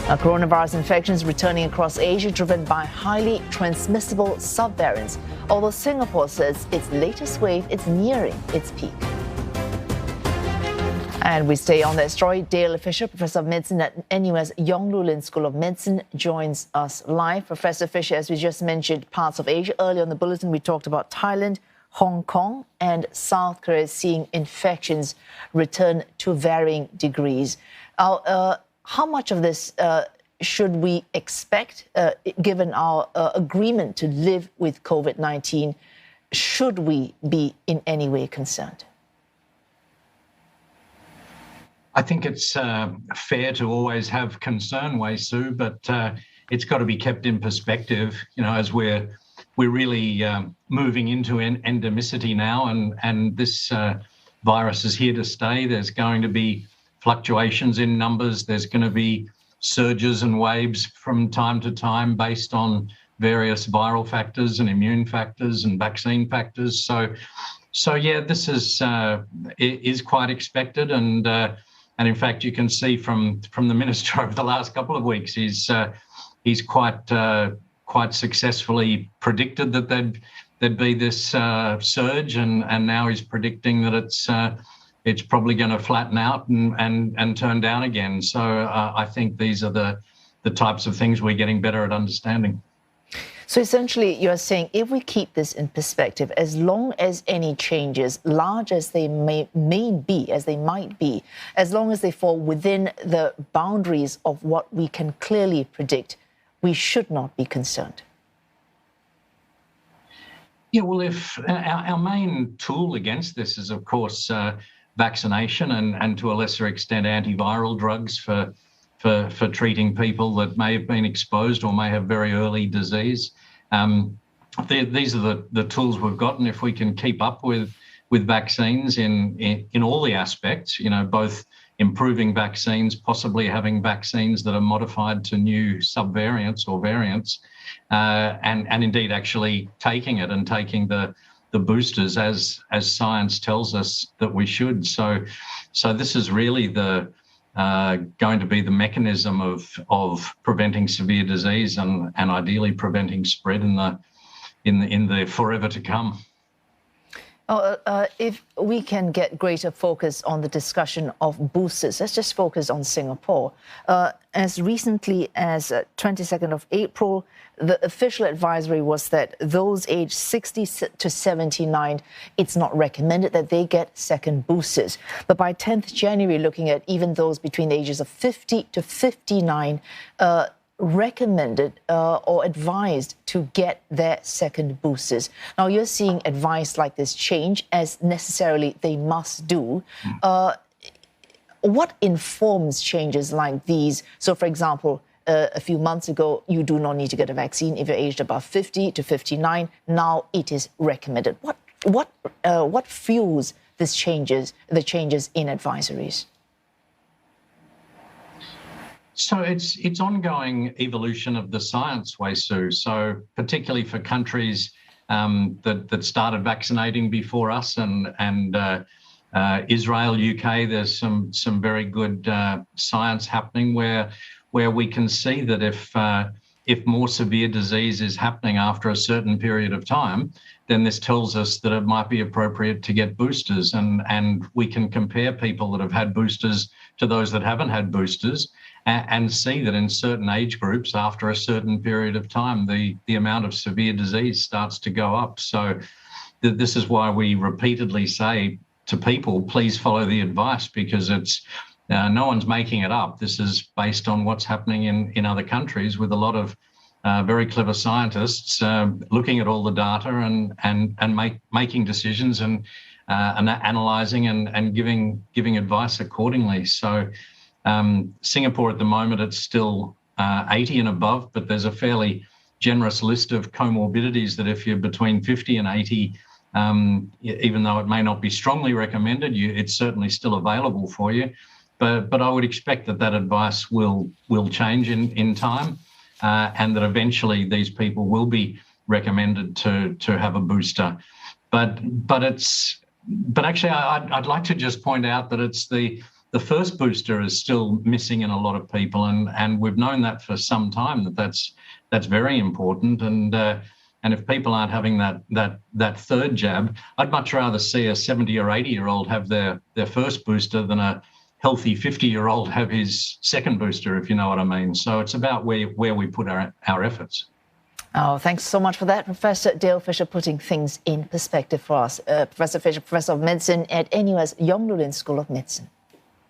Coronavirus infections returning across Asia, driven by highly transmissible subvariants. Although Singapore says its latest wave is nearing its peak. And we stay on that story. Dale Fisher, Professor of Medicine at NUS Yong School of Medicine, joins us live. Professor Fisher, as we just mentioned, parts of Asia. Earlier in the bulletin, we talked about Thailand, Hong Kong, and South Korea seeing infections return to varying degrees. How much of this should we expect, given our agreement to live with COVID-19? Should we be in any way concerned? I think it's fair to always have concern, Wei Su, but it's got to be kept in perspective, as we're really moving into endemicity now, and this virus is here to stay. There's going to be fluctuations in numbers. There's going to be surges and waves from time to time based on various viral factors and immune factors and vaccine factors. So yeah, this is quite expected, and in fact, you can see from the minister over the last couple of weeks, he's quite successfly predicted that there'd be this surge, and now he's predicting that it's probably going to flatten out and turn down again. So I think these are the types of things we're getting better at understanding. So essentially, you're saying if we keep this in perspective, as long as any changes, large as they may be, as they might be, as long as they fall within the boundaries of what we can clearly predict, we should not be concerned. Yeah, well, if our main tool against this is, of course, vaccination and to a lesser extent antiviral drugs for treating people that may have been exposed or may have very early disease. These are the tools we've got, and if we can keep up with vaccines in all the aspects, both improving vaccines, possibly having vaccines that are modified to new subvariants or variants, and indeed actually taking it and taking the boosters as science tells us that we should. So this is really going to be the mechanism of preventing severe disease and ideally preventing spread in the forever to come. If we can get greater focus on the discussion of boosters, let's just focus on Singapore. As recently as 22nd of April, the official advisory was that those aged 60 to 79, it's not recommended that they get second boosters. But by 10th January, looking at even those between the ages of 50 to 59, recommended or advised to get their second boosters. Now, you're seeing advice like this change as necessarily they must do. What informs changes like these? So, for example, a few months ago, you do not need to get a vaccine if you're aged above 50 to 59. Now it is recommended. What fuels the changes in advisories? So it's ongoing evolution of the science, Wei Su. So particularly for countries that started vaccinating before us and Israel, UK, there's some very good science happening where we can see that if more severe disease is happening after a certain period of time, then this tells us that it might be appropriate to get boosters, and we can compare people that have had boosters to those that haven't had boosters and see that in certain age groups after a certain period of time, the amount of severe disease starts to go up. So this is why we repeatedly say to people, please follow the advice, because it's no one's making it up. This is based on what's happening in other countries with a lot of very clever scientists looking at all the data and making decisions and analysing and giving advice accordingly. So Singapore at the moment, it's still 80 and above, but there's a fairly generous list of comorbidities that if you're between 50 and 80, even though it may not be strongly recommended, it's certainly still available for you. But I would expect that advice will change in time, and that eventually these people will be recommended to have a booster. But actually, I'd like to just point out that it's the the first booster is still missing in a lot of people, and we've known that for some time, that's very important. And if people aren't having that third jab, I'd much rather see a 70 or 80-year-old have their first booster than a healthy 50-year-old have his second booster, if you know what I mean. So it's about where we put our efforts. Oh, thanks so much for that, Professor Dale Fisher, putting things in perspective for us. Professor Fisher, Professor of Medicine at NUS Yong School of Medicine.